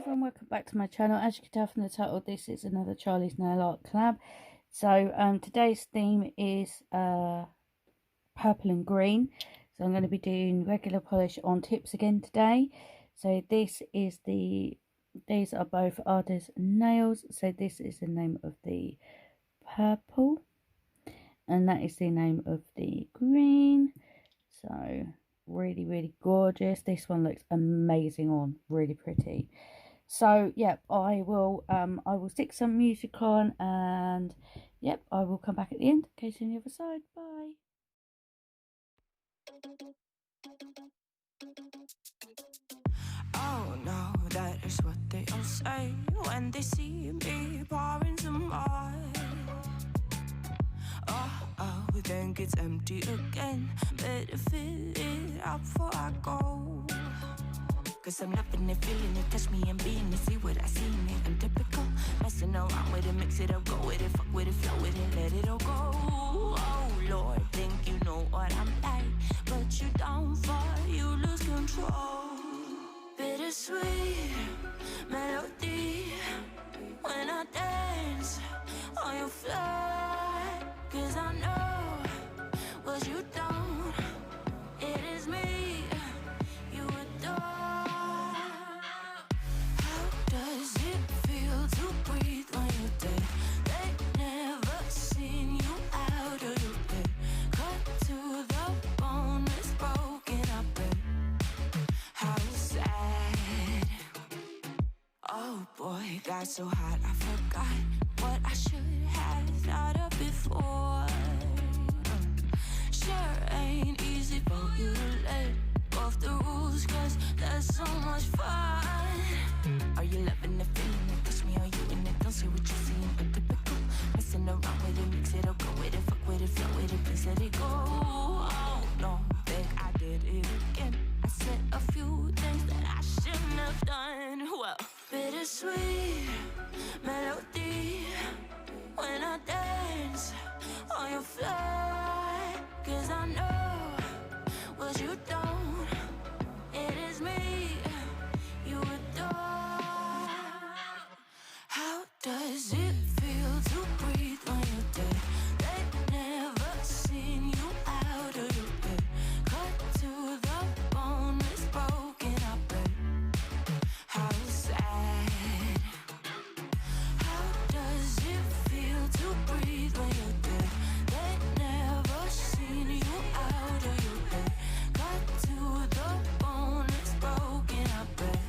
everyone, welcome back to my channel. As you can tell from the title, this is another Charlie's Nail Art collab. So today's theme is purple and green. So I'm going to be doing regular polish on tips again today. So these are both Ardasnails. So this is the name of the purple and that is the name of the green. So really gorgeous. This one looks amazing on, really pretty. So yep, I will stick some music on, and yep, I will come back at the end. Okay, see you on the other side. Bye. Oh no, that is what they all say when they see me pouring some wine. Oh, then gets empty again. Better fill it up before I go. Cause I'm loving it, feeling it, touch me and being it. See what I see in it, I'm typical. Messing around with it, mix it up, go with it, fuck with it, flow with it, let it all go. Oh Lord, think you know what I'm like, but you don't fall, you lose control. Bittersweet melody when I dance on your fly. Cause I know what you don't, it is me you adore. How does it feel to breathe when you're dead? They never seen you out of your bed. Cut to the bone, it's broken, I bet. How sad. Oh boy, got so hot I forgot what I should have thought of before. Sure ain't easy for you to let go of the rules, cause that's so much fun. Are you loving the feeling it? Touch me, are you in it? Don't say what you're seeing, but typical. Messing around with it, mix it up, go with it, fuck with it, flow with it, please let it go. Oh no, think I did it again. I said a few things that I shouldn't have done. Well, bittersweet melody when I dance on your fly. Cause I know what you don't, it is me you adore. How does it feel to breathe when you're dead? They never seen you out of your bed. Cut to the bone, it's broken, I bet. How sad. How does it feel to breathe when you're dead? They never seen you out of your bed. Cut to the bone, it's broken, I bet.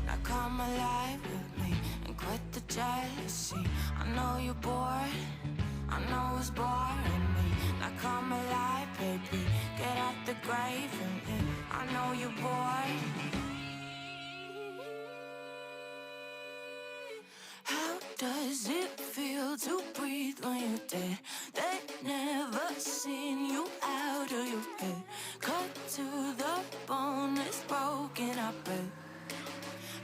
Now come alive with me and quit the jealousy. I know you're bored, I know it's boring me. Now come alive, baby, get out the grave and live. I know you're bored. How does it feel to breathe when you're dead? They never seen you out of your bed. Cut to the bone, it's broken, I bet.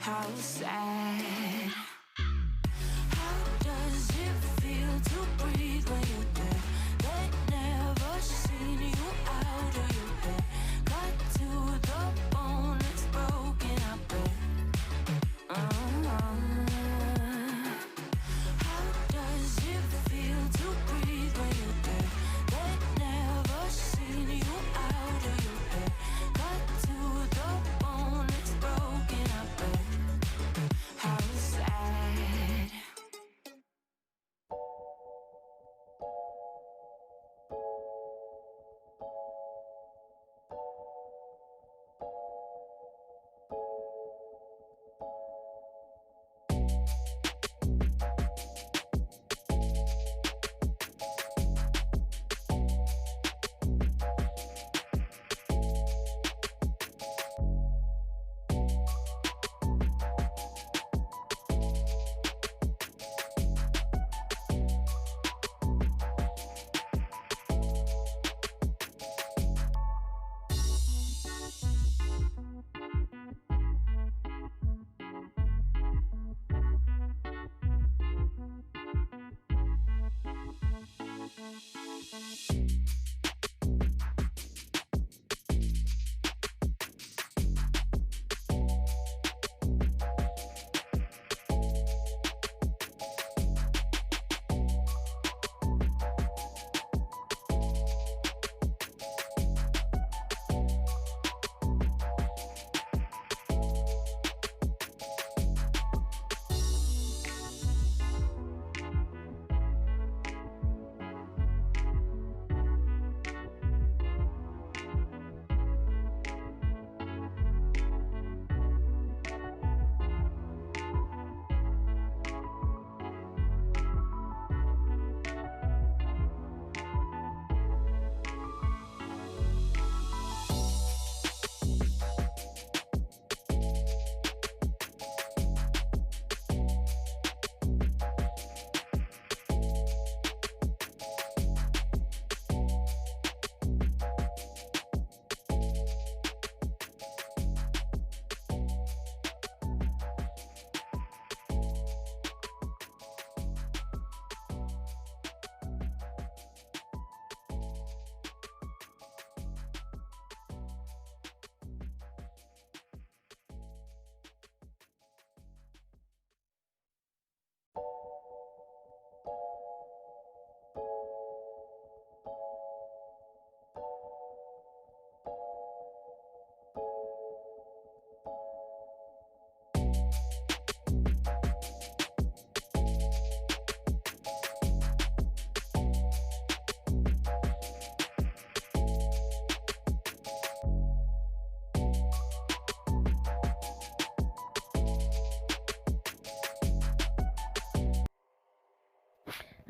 How sad. How does it feel to breathe when you're dead? They never seen you out of your bed. Cut to the bone, it's broken, I bet. How does it feel to breathe when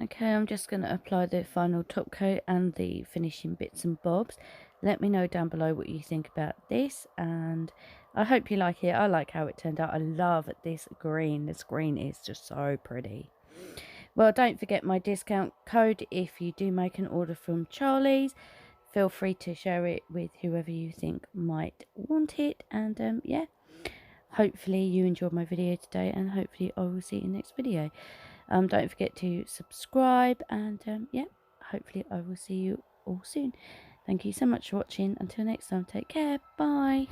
Okay, I'm just going to apply the final top coat and the finishing bits and bobs. Let me know down below what you think about this, and I hope you like it. I like how it turned out. I love this green. This green is just so pretty. Well, don't forget my discount code if you do make an order from Charlie's. Feel free to share it with whoever you think might want it. And yeah, hopefully you enjoyed my video today, and hopefully I will see you in the next video. Don't forget to subscribe, and yeah, hopefully I will see you all soon. Thank you so much for watching. Until next time, take care. Bye.